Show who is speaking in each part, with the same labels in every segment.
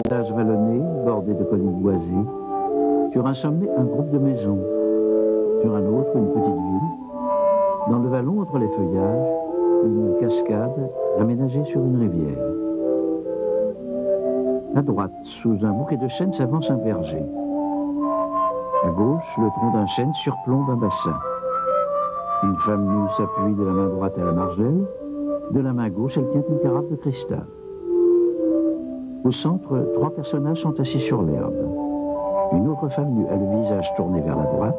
Speaker 1: village vallonné, bordé de collines boisées. Sur un sommet, un groupe de maisons. Sur un autre, une petite ville. Dans le vallon, entre les feuillages, une cascade aménagée sur une rivière. À droite, sous un bouquet de chênes, s'avance un verger. À gauche, le tronc d'un chêne surplombe un bassin. Une femme nue s'appuie de la main droite à la margelle. De la main gauche, elle tient une carafe de cristal. Au centre, 3 personnages sont assis sur l'herbe. Une autre femme nue a le visage tourné vers la droite.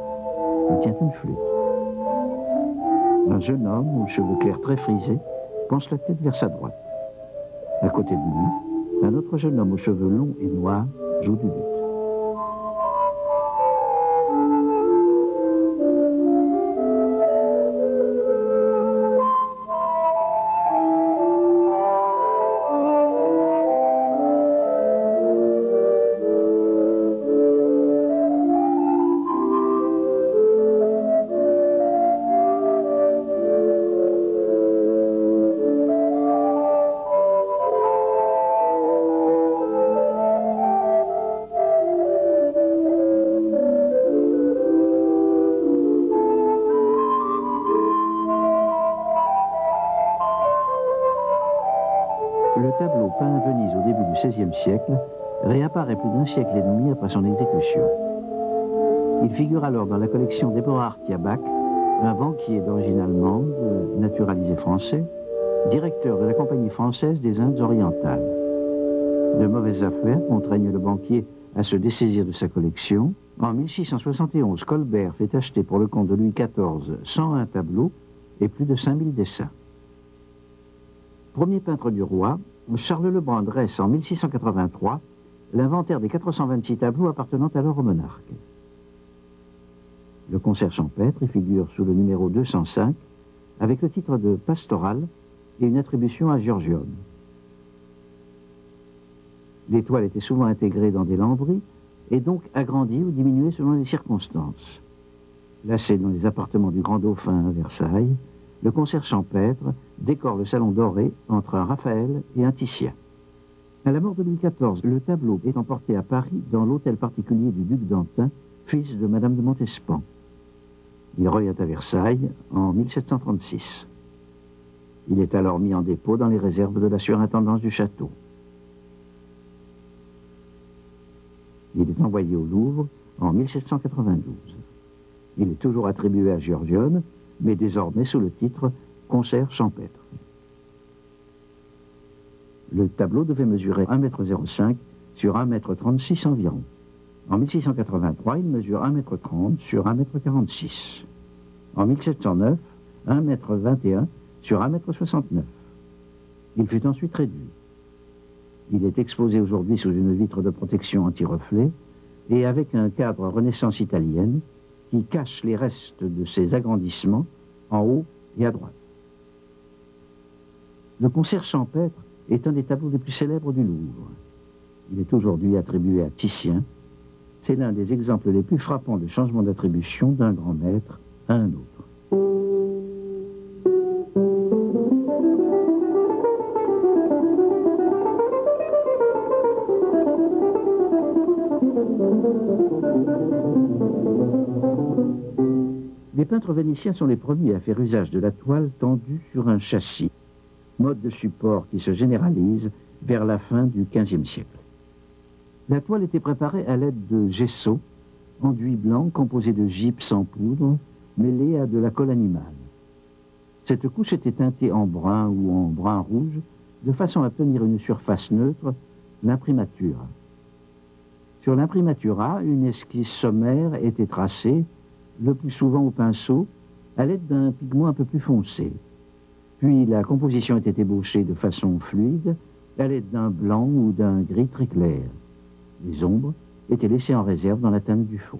Speaker 1: Elle tient une flûte. Un jeune homme, aux cheveux clairs très frisés, penche la tête vers sa droite. À côté de lui, un autre jeune homme aux cheveux longs et noirs joue du luth. Le tableau peint à Venise au début du XVIe siècle réapparaît plus d'un siècle et demi après son exécution. Il figure alors dans la collection d'Eberhard Jabach, un banquier d'origine allemande, naturalisé français, directeur de la Compagnie française des Indes orientales. De mauvaises affaires contraignent le banquier à se dessaisir de sa collection. En 1671, Colbert fait acheter pour le compte de Louis XIV 101 tableaux et plus de 5000 dessins. Premier peintre du roi, Charles le Brun dresse en 1683 l'inventaire des 426 tableaux appartenant alors au monarque. Le concert champêtre y figure sous le numéro 205 avec le titre de Pastoral et une attribution à Giorgione. Les toiles étaient souvent intégrées dans des lambris et donc agrandies ou diminuées selon les circonstances. Placé dans les appartements du Grand Dauphin à Versailles, le concert champêtre décore le salon doré entre un Raphaël et un Titien. À la mort de Louis XIV, le tableau est emporté à Paris dans l'hôtel particulier du duc d'Antin, fils de Madame de Montespan. Il revient à Versailles en 1736. Il est alors mis en dépôt dans les réserves de la surintendance du château. Il est envoyé au Louvre en 1792. Il est toujours attribué à Giorgione, mais désormais sous le titre « Concert champêtre ». Le tableau devait mesurer 1,05 m sur 1,36 m environ. En 1683, il mesure 1,30 m sur 1,46 m. En 1709, 1,21 m sur 1,69 m. Il fut ensuite réduit. Il est exposé aujourd'hui sous une vitre de protection anti-reflet et avec un cadre Renaissance italienne qui cache les restes de ses agrandissements en haut et à droite. Le concert champêtre est un des tableaux les plus célèbres du Louvre. Il est aujourd'hui attribué à Titien. C'est l'un des exemples les plus frappants de changement d'attribution d'un grand maître à un autre. Les peintres vénitiens sont les premiers à faire usage de la toile tendue sur un châssis, mode de support qui se généralise vers la fin du XVe siècle. La toile était préparée à l'aide de gesso, enduit blanc composé de gypse en poudre, mêlé à de la colle animale. Cette couche était teintée en brun ou en brun rouge, de façon à obtenir une surface neutre, l'imprimatura. Sur l'imprimatura, une esquisse sommaire était tracée, le plus souvent au pinceau, à l'aide d'un pigment un peu plus foncé. Puis la composition était ébauchée de façon fluide, à l'aide d'un blanc ou d'un gris très clair. Les ombres étaient laissées en réserve dans la teinte du fond.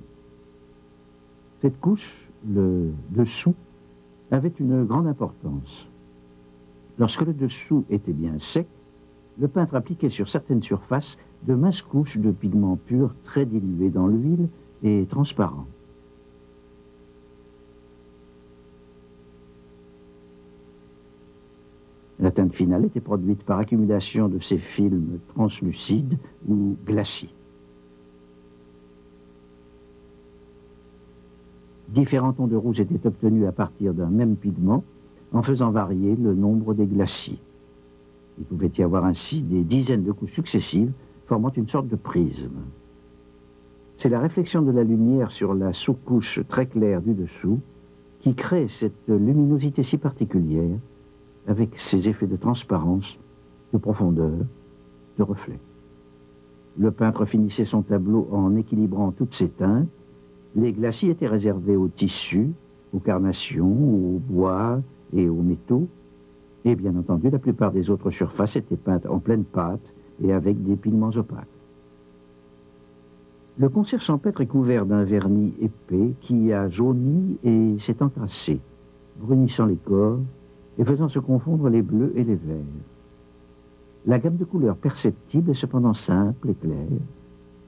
Speaker 1: Cette couche, le dessous, avait une grande importance. Lorsque le dessous était bien sec, le peintre appliquait sur certaines surfaces de minces couches de pigments purs très dilués dans l'huile et transparents. La teinte finale était produite par accumulation de ces films translucides ou glacis. Différents tons de rouge étaient obtenus à partir d'un même pigment en faisant varier le nombre des glacis. Il pouvait y avoir ainsi des dizaines de couches successives formant une sorte de prisme. C'est la réflexion de la lumière sur la sous-couche très claire du dessous qui crée cette luminosité si particulière avec ses effets de transparence, de profondeur, de reflet. Le peintre finissait son tableau en équilibrant toutes ces teintes. Les glacis étaient réservés aux tissus, aux carnations, aux bois et aux métaux. Et bien entendu, la plupart des autres surfaces étaient peintes en pleine pâte et avec des pigments opaques. Le concert champêtre est couvert d'un vernis épais qui a jauni et s'est encrassé, brunissant les corps et faisant se confondre les bleus et les verts. La gamme de couleurs perceptible est cependant simple et claire,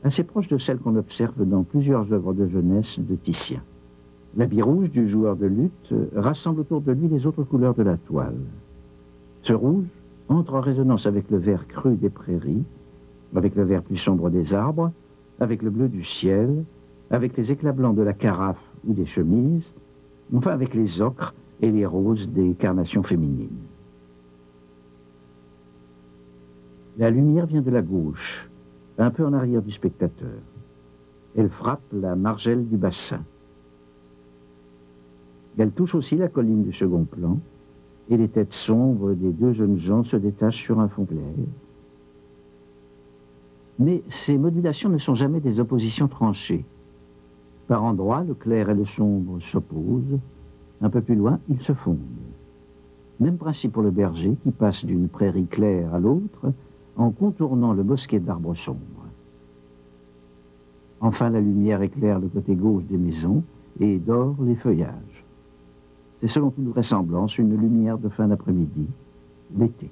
Speaker 1: assez proche de celle qu'on observe dans plusieurs œuvres de jeunesse de Titien. L'habit rouge du joueur de luth rassemble autour de lui les autres couleurs de la toile. Ce rouge entre en résonance avec le vert cru des prairies, avec le vert plus sombre des arbres, avec le bleu du ciel, avec les éclats blancs de la carafe ou des chemises, enfin avec les ocres et les roses des carnations féminines. La lumière vient de la gauche, un peu en arrière du spectateur. Elle frappe la margelle du bassin. Elle touche aussi la colline du second plan, et les têtes sombres des deux jeunes gens se détachent sur un fond clair. Mais ces modulations ne sont jamais des oppositions tranchées. Par endroits, le clair et le sombre s'opposent. Un peu plus loin, ils se fondent. Même principe pour le berger qui passe d'une prairie claire à l'autre en contournant le bosquet d'arbres sombres. Enfin, la lumière éclaire le côté gauche des maisons et dore les feuillages. C'est selon toute vraisemblance une lumière de fin d'après-midi, l'été.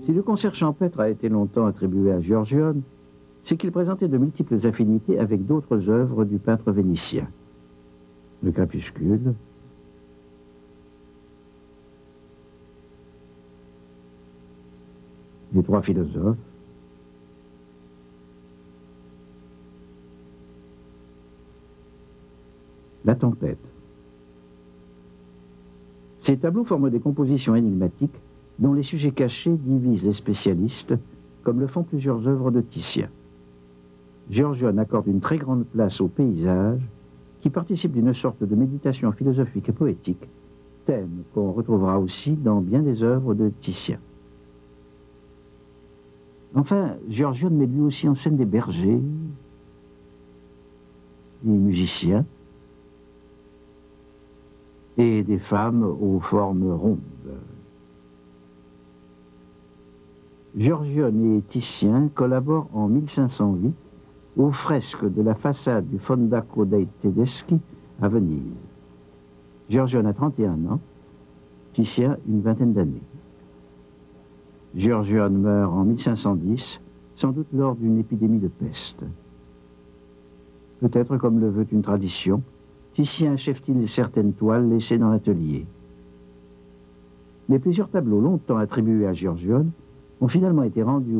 Speaker 1: Si le concert champêtre a été longtemps attribué à Giorgione, c'est qu'il présentait de multiples affinités avec d'autres œuvres du peintre vénitien. Le crépuscule, les trois philosophes, la tempête. Ces tableaux forment des compositions énigmatiques dont les sujets cachés divisent les spécialistes, comme le font plusieurs œuvres de Titien. Giorgione accorde une très grande place au paysage, qui participe d'une sorte de méditation philosophique et poétique, thème qu'on retrouvera aussi dans bien des œuvres de Titien. Enfin, Giorgione met lui aussi en scène des bergers, des musiciens et des femmes aux formes rondes. Giorgione et Titien collaborent en 1508 aux fresques de la façade du Fondaco dei Tedeschi à Venise. Giorgione a 31 ans, Titien une vingtaine d'années. Giorgione meurt en 1510, sans doute lors d'une épidémie de peste. Peut-être, comme le veut une tradition, Titien achève-t-il certaines toiles laissées dans l'atelier. Mais plusieurs tableaux longtemps attribués à Giorgione ont finalement été rendus